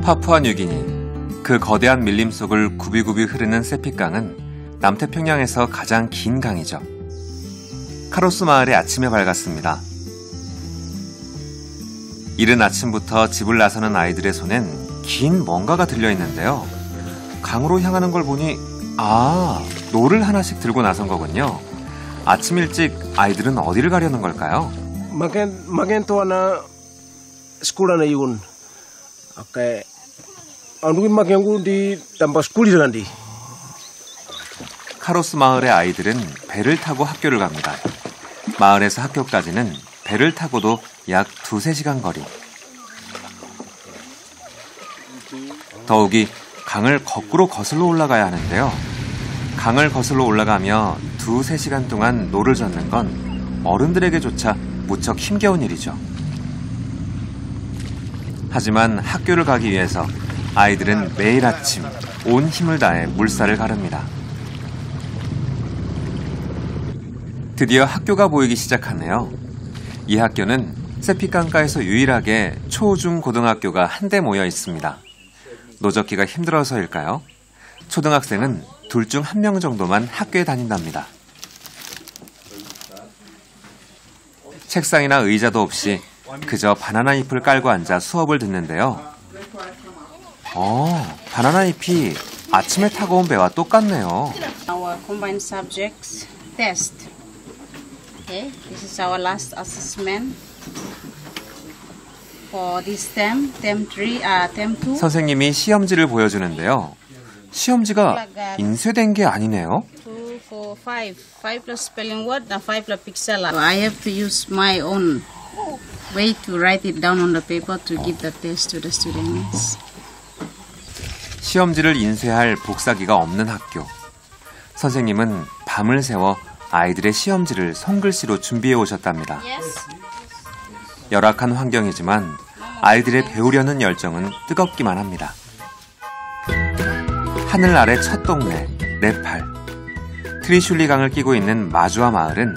파푸아뉴기니, 그 거대한 밀림 속을 굽이굽이 흐르는 세피강은 남태평양에서 가장 긴 강이죠. 카로스 마을의 아침에 밝았습니다. 이른 아침부터 집을 나서는 아이들의 손엔 긴 뭔가가 들려있는데요. 강으로 향하는 걸 보니 노를 하나씩 들고 나선 거군요. 아침 일찍 아이들은 어디를 가려는 걸까요? Makin tuh anak sekolah na yun. Oke. Anu makin gue di tempat sekolah nanti. 카로스 마을의 아이들은 배를 타고 학교를 갑니다. 마을에서 학교까지는 배를 타고도 약 2-3시간 거리. 더욱이 강을 거꾸로 거슬러 올라가야 하는데요. 강을 거슬러 올라가며 2-3시간 동안 노를 젓는 건 어른들에게조차 무척 힘겨운 일이죠. 하지만 학교를 가기 위해서 아이들은 매일 아침 온 힘을 다해 물살을 가릅니다. 드디어 학교가 보이기 시작하네요. 이 학교는 세피강가에서 유일하게 초, 중, 고등학교가 한데 모여 있습니다. 노젓기가 힘들어서일까요? 초등학생은 둘 중 1명 정도만 학교에 다닌답니다. 책상이나 의자도 없이 그저 바나나 잎을 깔고 앉아 수업을 듣는데요. 바나나 잎이 아침에 타고 온 배와 똑같네요. Our combined subjects test. Okay, this is our last assessment for this term, term 2. 선생님이 시험지를 보여주는데요. 시험지가 인쇄된 게 아니네요. 2, 4, 5. 5 plus spelling word, 5 plus pixel. I have to use my own way to write it down on the paper to give the test to the students. 시험지를 인쇄할 복사기가 없는 학교. 선생님은 밤을 새워 아이들의 시험지를 손글씨로 준비해 오셨답니다. 열악한 환경이지만 아이들의 배우려는 열정은 뜨겁기만 합니다. 하늘 아래 첫 동네, 네팔. 트리슐리 강을 끼고 있는 마주아 마을은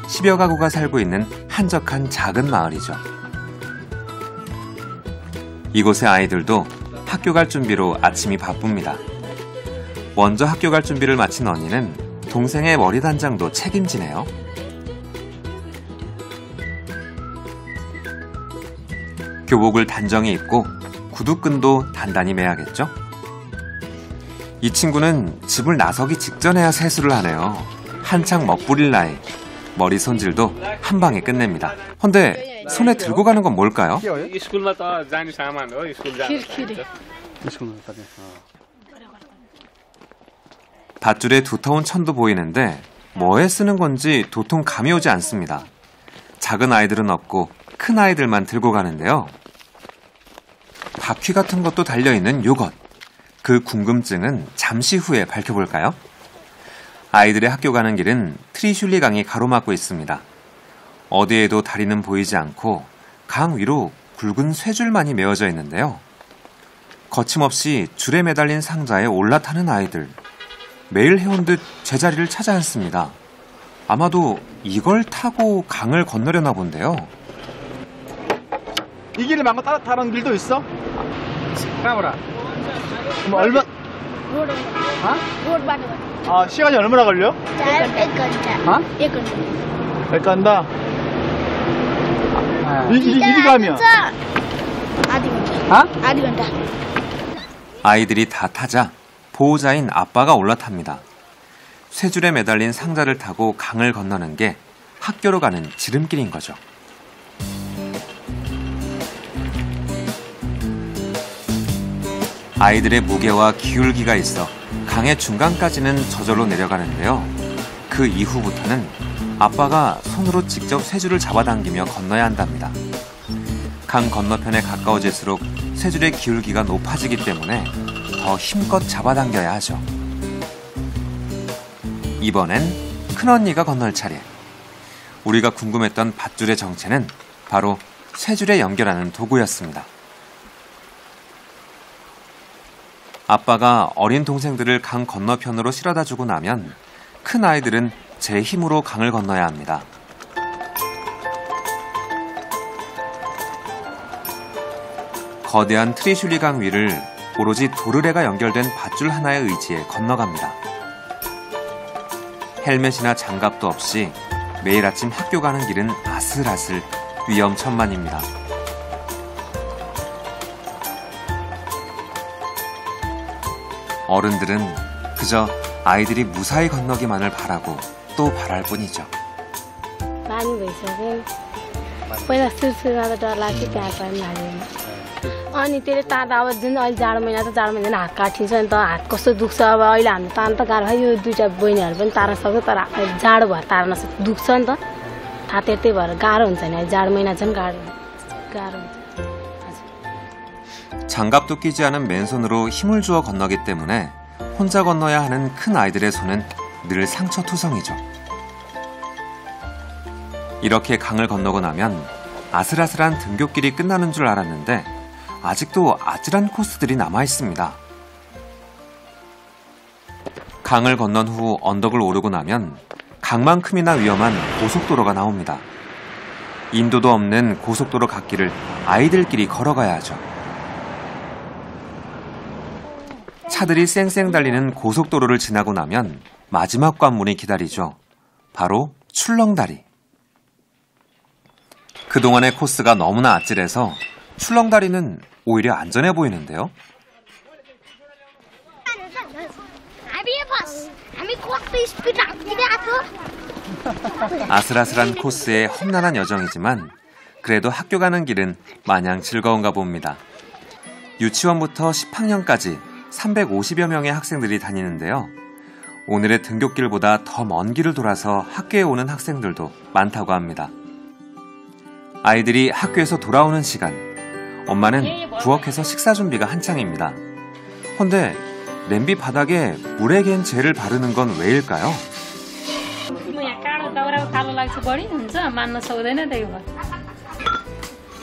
10여 가구가 살고 있는 한적한 작은 마을이죠. 이곳의 아이들도 학교 갈 준비로 아침이 바쁩니다. 먼저 학교 갈 준비를 마친 언니는 동생의 머리 단장도 책임지네요. 교복을 단정히 입고 구두끈도 단단히 매야겠죠? 이 친구는 집을 나서기 직전에야 세수를 하네요. 한창 멋부릴 나이. 머리 손질도 한 방에 끝냅니다. 근데 손에 들고 가는 건 뭘까요? 밧줄에 두터운 천도 보이는데 뭐에 쓰는 건지 도통 감이 오지 않습니다. 작은 아이들은 없고 큰 아이들만 들고 가는데요. 바퀴 같은 것도 달려있는 요것. 그 궁금증은 잠시 후에 밝혀볼까요? 아이들의 학교 가는 길은 트리슐리 강이 가로막고 있습니다. 어디에도 다리는 보이지 않고 강 위로 굵은 쇠줄만이 메어져 있는데요. 거침없이 줄에 매달린 상자에 올라타는 아이들. 매일 해온 듯 제자리를 찾아 앉습니다. 아마도 이걸 타고 강을 건너려나 본데요. 이 길을 말고 따라 타는 길도 있어? 까보라. 그럼 얼마? 시간이 얼마나 걸려? 100 간다. 이리 가면? 아이들이 다 타자 보호자인 아빠가 올라탑니다. 쇠줄에 매달린 상자를 타고 강을 건너는 게 학교로 가는 지름길인 거죠. 아이들의 무게와 기울기가 있어 강의 중간까지는 저절로 내려가는데요. 그 이후부터는 아빠가 손으로 직접 쇠줄을 잡아당기며 건너야 한답니다. 강 건너편에 가까워질수록 쇠줄의 기울기가 높아지기 때문에 더 힘껏 잡아당겨야 하죠. 이번엔 큰언니가 건널 차례. 우리가 궁금했던 밧줄의 정체는 바로 쇠줄에 연결하는 도구였습니다. 아빠가 어린 동생들을 강 건너편으로 실어다 주고 나면 큰 아이들은 제 힘으로 강을 건너야 합니다. 거대한 트리슐리강 위를 오로지 도르래가 연결된 밧줄 하나의 의지에 건너갑니다. 헬멧이나 장갑도 없이 매일 아침 학교 가는 길은 아슬아슬 위험천만입니다. 어른들은 그저 아이들이 무사히 건너기만을 바라고 또 바랄 뿐이죠. 많이 भइसक्यो पहिला सुरुमा त डर लाग्थ्यो त्यहाँ पनि लाग्दैन अनि त्यसले तार्दा अब जुन अहिले जाडो महिना हात काटिन्छ नि त हात कस्तो दुख्छ अब अहिले हामी तार्न त गाह्रो भयो यो दुईटा बहिनीहरू पनि तार्न सक्छ तर जाडो भएर तार्न दुख्छ नि त थाहा त्यही भएर गाह्रो हुन्छ नि अहिले जाडो महिना झन् गाह्रो हुन्छ 장갑도 끼지 않은 맨손으로 힘을 주어 건너기 때문에 혼자 건너야 하는 큰 아이들의 손은 늘 상처투성이죠. 이렇게 강을 건너고 나면 아슬아슬한 등굣길이 끝나는 줄 알았는데 아직도 아찔한 코스들이 남아 있습니다. 강을 건넌 후 언덕을 오르고 나면 강만큼이나 위험한 고속도로가 나옵니다. 인도도 없는 고속도로 갓길을 아이들끼리 걸어가야 하죠. 차들이 쌩쌩 달리는 고속도로를 지나고 나면 마지막 관문이 기다리죠. 바로 출렁다리. 그동안의 코스가 너무나 아찔해서 출렁다리는 오히려 안전해 보이는데요. 아슬아슬한 코스의 험난한 여정이지만 그래도 학교 가는 길은 마냥 즐거운가 봅니다. 유치원부터 10학년까지 350여 명의 학생들이 다니는데요. 오늘의 등굣길보다 더 먼 길을 돌아서 학교에 오는 학생들도 많다고 합니다. 아이들이 학교에서 돌아오는 시간, 엄마는 부엌에서 식사 준비가 한창입니다. 헌데 냄비 바닥에 물에 갠 젤을 바르는 건 왜일까요?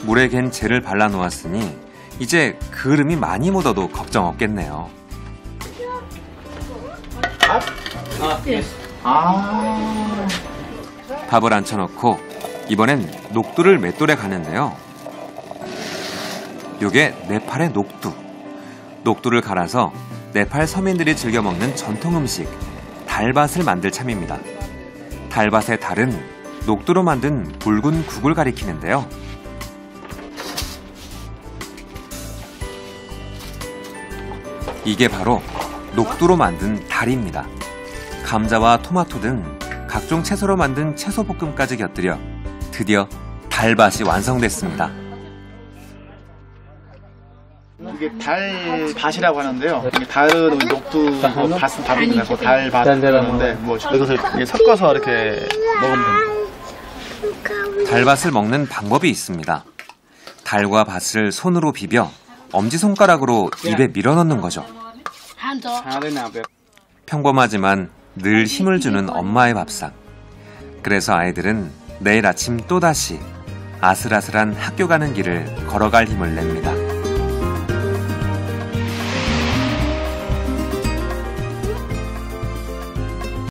물에 갠 젤을 발라놓았으니 이제 그름이 많이 묻어도 걱정 없겠네요. 밥을 앉혀놓고 이번엔 녹두를 맷돌에 가는데요. 요게 네팔의 녹두. 녹두를 갈아서 네팔 서민들이 즐겨 먹는 전통 음식 달밭을 만들 참입니다. 달밭의 달은 녹두로 만든 붉은 국을 가리키는데요. 이게 바로 녹두로 만든 달입니다. 감자와 토마토 등 각종 채소로 만든 채소볶음까지 곁들여 드디어 달밭이 완성됐습니다. 이게 달밭이라고 하는데요. 달은 녹두, 밭은 밥이 나고 달밭인데 뭐 이것을 섞어서 이렇게 먹으면 됩니다. 달밭을 먹는 방법이 있습니다. 달과 밭을 손으로 비벼 엄지손가락으로 입에 밀어넣는 거죠. 평범하지만 늘 힘을 주는 엄마의 밥상. 그래서 아이들은 내일 아침 또다시 아슬아슬한 학교 가는 길을 걸어갈 힘을 냅니다.